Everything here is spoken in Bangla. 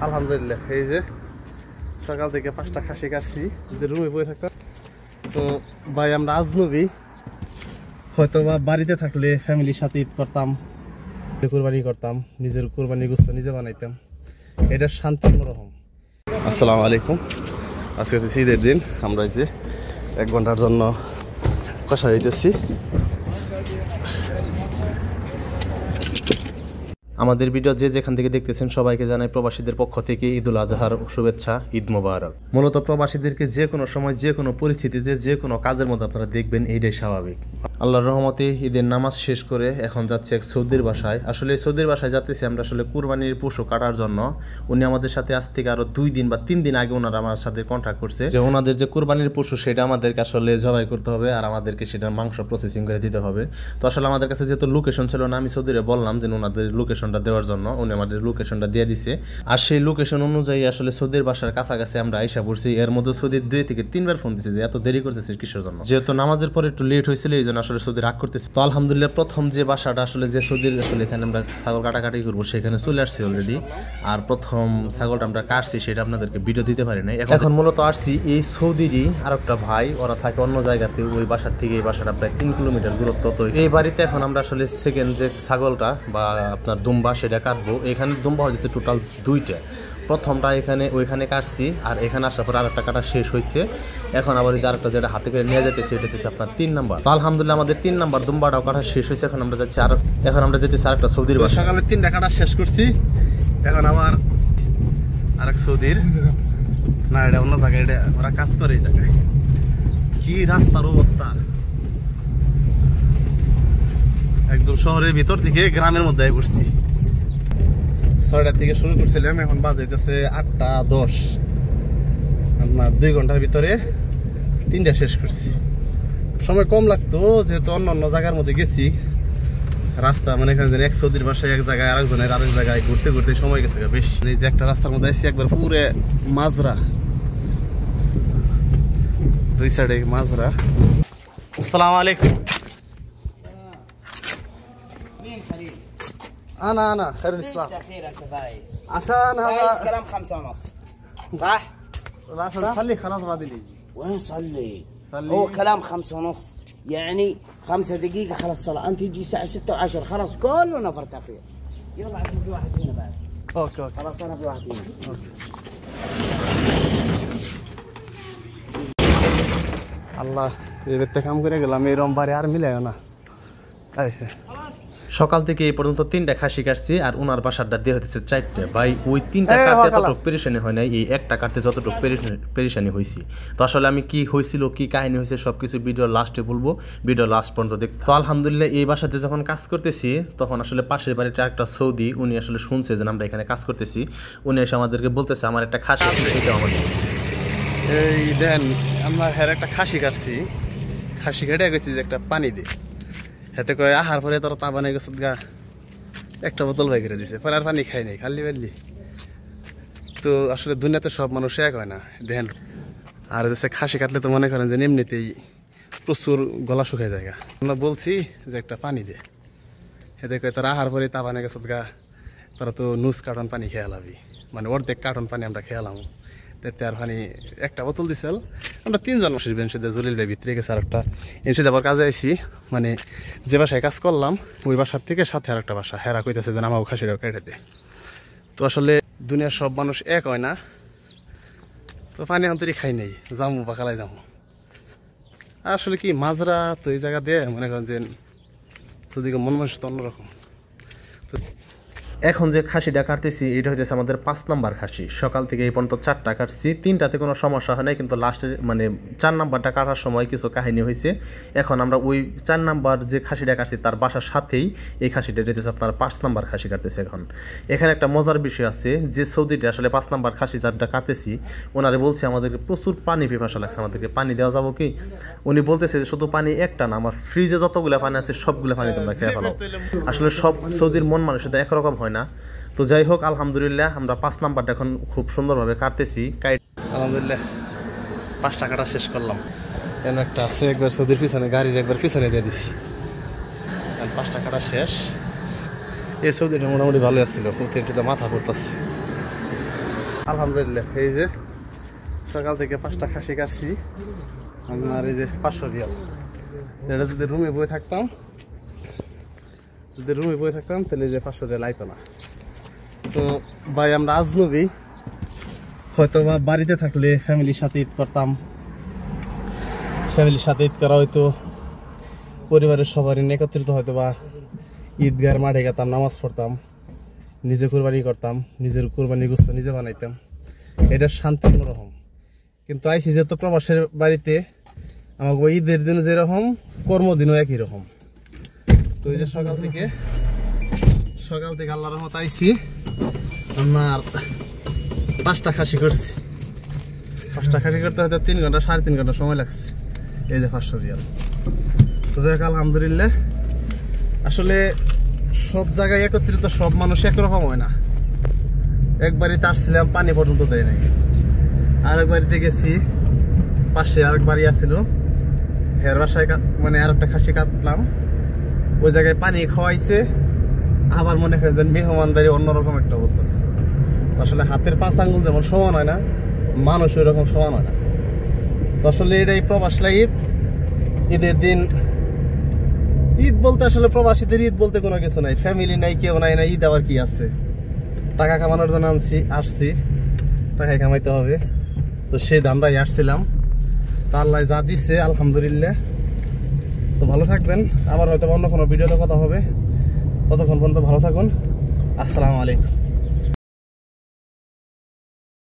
আলহামদুলিল্লাহ এই যে সকাল থেকে 5টা খাসি কাটছি, রুমে বসে থাকতাম। তো ভাই আমরা আজনবী, হয়তো বা বাড়িতে থাকলে ফ্যামিলির সাথে ঈদ করতাম, কুরবানি করতাম, নিজের কুরবানি গোশত নিজে বানাইতাম, এটা শান্তি অন্যরকম। আসসালামু আলাইকুম, আজকে হচ্ছে ঈদের দিন। আমরা যে 1 ঘন্টার জন্য কষা হইতেছি। আমাদের ভিডিও যে যেখান থেকে দেখতেছেন সবাইকে জানাই প্রবাসীদের পক্ষ থেকে ঈদুল আজহার শুভেচ্ছা, ঈদ মোবারক। মূলত প্রবাসীদেরকে যে কোনো সময় যে কোনো পরিস্থিতিতে যে কোনো কাজের মধ্যে আপনারা দেখবেন এইটাই স্বাভাবিক। আল্লাহর রহমতে ঈদের নামাজ শেষ করে এখন যাচ্ছে এক সৌদির বাসায়। আসলে সৌদির বাসায় যাচ্তেছি আমরা আসলে কুরবানির পশু কাটার জন্য। উনি আমাদের সাথে আজ থেকে আরো 2 দিন বা 3 দিন আগে ওনারা আমার সাথে কন্ট্যাক্ট করছে যে ওনাদের যে কুরবানির পশু সেটা আমাদেরকে আসলে জবাই করতে হবে আর আমাদেরকে সেটার মাংস প্রসেসিং করে দিতে হবে। তো আসলে আমাদের কাছে যেহেতু লোকেশন ছিল না, আমি সৌদিরে বললাম যে ওনাদের লোকেশনটা দেওয়ার জন্য, উনি আমাদের লোকেশনটা দিয়ে দিছে। আর সেই লোকেশন অনুযায়ী আসলে সৌদির বাসার কাছাকাছি আমরা আইসা পড়ছি। এর মধ্যে সৌদির 2 থেকে 3 বার ফোন দিচ্ছে যে এত দেরি করতেছে কিসের জন্য, যেহেতু নামাজের পরে একটু লেট হয়েছিল এই জন্য আসলে সৌদি রাগ করতেছে। তো আলহামদুলিল্লাহ প্রথম যে বাসাটা আসলে যে সৌদির আসলে এখানে আমরা ছাগল কাটাকাটি করবো সেখানে চলে আসছি অলরেডি। আর প্রথম ছাগলটা আমরা কাটছি সেটা আপনাদেরকে ভিডিও দিতে পারি নাই। এখন মূলত আসছি এই সৌদিরই আর একটা ভাই, ওরা থাকে অন্য জায়গাতে, ওই বাসার থেকে এই বাসাটা প্রায় 3 কিলোমিটার দূরত্ব। তো এই বাড়িতে এখন আমরা আসলে সেকেন্ড যে ছাগলটা বা আপনার দুম্বা সেটা কাটবো। এখানে দুম্বা হয়েছে টোটাল 2টা। প্রথমটা ওইখানে কাটছি, আর এখানে আসার পর আরেকটা কাটা শেষ হয়েছে। এখন আবার এই যে আরেকটা যেটা হাতে করে নিয়ে যেতেছি এটা হচ্ছে আপনার 3 নাম্বার। তো আলহামদুলিল্লাহ আমাদের 3 নাম্বার দুম্বাটাও কাটা শেষ হয়েছে। এখন আমরা যেতেছি আরেকটা সৌদির বাসা। সকালে 3টা কাটা শেষ করছি, এখন আবার আরেক সৌদির না, এটা অন্য জায়গায়, এটা ওরা কাজ করে এই জায়গায়। কি রাস্তার অবস্থা, একদম শহরের ভিতর থেকে গ্রামের মধ্যে পড়ছি। 6টার থেকে শুরু করছিলাম, এখন বাজাইতেছে 8টা 10। আপনার 2 ঘন্টার ভিতরে 3টা শেষ করছি। সময় কম লাগতো যেহেতু অন্য জায়গার মধ্যে গেছি। রাস্তা মানে এখানে এক সৌদির বাসায় এক জায়গায়, আরেকজনের আরেক জায়গায় ঘুরতে ঘুরতে সময় গেছে বেশ। এই যে একটা রাস্তার মধ্যে আসছি, একবার পুরে মাজরা, 2 সাইডে মাজরা। আসসালামু আলাইকুম। أنا خير الإسلام. أخير أنت فايز. عشان فايز هذا كلام 5:30 صح؟ عشان صلي خلاص غادي لي. وين صلي؟ صلي. هو كلام 5:30 يعني 5 دقيقة خلاص صلاة، أنت تجي الساعة 6 و10 خلاص كله نفر تأخير. يلا عشان في واحد هنا بعد. أوكي خلاص أنا في واحد هنا. আল্লাহ এই বেতে কাম করে গেলাম, এরকম বাড়ি আর মিলে না। সকাল থেকে এই পর্যন্ত 3টা খাসি কাটছি, আর ওনার বাসারটা দিয়ে হতেছে 4টে। ভাই ওই 3টা কাটতে যতটুকু পেরেশানি হয় না, এই একটা কাটতে যতটুকু পেরেশানি হয়েছি। তো আসলে আমি কি হয়েছিল, কি কাহিনী হয়েছে সবকিছু ভিডিও লাস্টে বলবো, ভিডিও লাস্ট পর্যন্ত দেখতে। তো আলহামদুলিল্লাহ এই বাসাতে যখন কাজ করতেছি তখন আসলে পাশের বাড়িতে একটা সৌদি, উনি আসলে শুনছে যে আমরা এখানে কাজ করতেছি। উনি এসে আমাদেরকে বলতেছে আমার একটা খাসি আছে, সেটা আমাদের এই দেন আমরা হের একটা খাসি কাটছি, খাসি কেটে গেছি যে একটা পানি দিয়ে, হাতে কয়ে আহার পরে তোর তা বানিয়ে গেছে গা, একটা বোতল ভাই করে দিছে, পরে আর পানি খাই নাই, খালি বাড়লি। তো আসলে দুনিয়াতে সব মানুষ এক হয় না দেখেন। আর হচ্ছে খাসি কাটলে তো মনে করেন যে এমনিতেই প্রচুর গলা শুকায় জায়গা। আমরা বলছি যে একটা পানি দে, হেতে কয়ে তোর আহার পরে তা বানিয়ে গেছে গা, তোরা তো নুস কার্টন পানি খেয়ে লাবি, মানে অর্ধেক কার্টন পানি আমরা খেয়ালাম। তাতে আর পানি একটা বোতল দিছিল। আমরা 3 জন বসে বেঞ্চিতে, জলিল ভাই ভিতরে গেছে, আর একটা এনসি দেবার কাজে আইসি, মানে যে বাসায় কাজ করলাম ওই বাসার থেকে সাথে আর একটা বাসা, হেরা কইতেছে যে আমাকে খাসিটাও কেটে দে। তো আসলে দুনিয়ার সব মানুষ এক হয় না। তো পানি অন্তরি খাই নেই, যামু পাকালায় যামু। আসলে কি মাজরা তো এই জায়গা দিয়ে মনে করেন যে তোদিকে মন মানুষ তো অন্যরকম। এখন যে খাসিটা কাটতেছি এটা হইতেছে আমাদের 5 নাম্বার খাসি। সকাল থেকে এই পর্যন্ত 4টা কাটছি, 3টাতে কোনো সমস্যা হয় নাই, কিন্তু লাস্টের মানে 4 নাম্বারটা কাটার সময় কিছু কাহিনী হয়েছে। এখন আমরা ওই 4 নাম্বার যে খাসিটা কাটছি তার বাসার সাথেই এই খাসিটা হইতেছে আপনার 5 নাম্বার খাসি কাটতেছে। এখন এখানে একটা মজার বিষয় আছে যে সৌদিটা আসলে 5 নাম্বার খাসি যারটা কাটতেছি, ওনারে বলছে আমাদেরকে প্রচুর পানি পিপাসা লাগছে, আমাদেরকে পানি দেওয়া যাবো কি? উনি বলতেছে যে শুধু পানি একটা না, আমার ফ্রিজে যতগুলো পানি আছে সবগুলো পানি তোমরা খেয়ে ফেলো। আসলে সব সৌদির মন মানুষের তো একরকম হয় না। তো যাই হোক আলহামদুলিল্লাহ আমরা 5 নাম্বারটা এখন খুব সুন্দরভাবে কাটতেছি। আলহামদুলিল্লাহ 5টা কাটা শেষ করলাম। এখানে একটা আছে, একবার সৌদির পিছনে গাড়ির একবার পিছনে দিয়ে দিছি। 5টা কাটা শেষ। এই সৌদিটা মোটামুটি ভালো আসছিল, প্রতিটা মাথা পড়তেছে। আলহামদুলিল্লাহ এই যে সকাল থেকে 5টা খাসি কাটছি আপনার এই যে 500 রিয়াল। এটা যদি রুমে বসে থাকতাম তাহলে যে 500 রিয়াল আইতো না। তো ভাই আমরা আজনবী, হয়তো বা বাড়িতে থাকলে ফ্যামিলির সাথে ঈদ করতাম, ফ্যামিলির সাথে ঈদ করা হয়তো পরিবারের সবারই একত্রিত, হয়তো বা ঈদগার মাঠে গেতাম, নামাজ পড়তাম, নিজে কোরবানি করতাম, নিজের কোরবানি গোশত নিজে বানাইতাম, এটা শান্তি অন্যরকম। কিন্তু আইসি যেহেতু প্রবাসের বাড়িতে, আমাকে ঈদের দিন যেরকম কর্মদিনও একই রকম। তো এই যে সকাল থেকে আল্লাহর রহমত আইসি, আপনার 5টা খাসি করছি। 5টা খাসি করতে হয়তো 3 ঘন্টা 3.5 ঘন্টা সময় লাগছে। এই যে 500 রিয়াল। তো যাই হোক আলহামদুলিল্লাহ। আসলে সব জায়গায় একত্রিত সব মানুষ একরকম হয় না। এক বাড়িতে আসছিলাম পানি পর্যন্ত দেয় নাই, আরেক বাড়িতে গেছি পাশে আরেক বাড়ি আসছিল, হের বাসায় মানে আর একটা খাসি কাটলাম, ওই জায়গায় পানি খাওয়াইছে, আবার মনে করেন যে মেহমানদারি অন্যরকম একটা অবস্থা ছিল। আসলে হাতের 5 আঙ্গুল যেমন সমান হয় না, মানুষ ওই রকম সমান হয় না। তো আসলে এটাই প্রবাস লাইফ। ঈদের দিন ঈদ বলতে আসলে প্রবাসীদের ঈদ বলতে কোনো কিছু নাই, ফ্যামিলি নাই, কেউ নাই, না ঈদ আবার কি আছে। টাকা কামানোর জন্য আসছি, টাকাই কামাইতে হবে, তো সেই ধান্দায় আসছিলাম। তা আল্লাহ যা দিচ্ছে আলহামদুলিল্লাহ। তো ভালো থাকবেন, আবার হয়তো অন্য কোনো ভিডিওতে কথা হবে, ততক্ষণ পর্যন্ত ভালো থাকুন। আসসালামু আলাইকুম।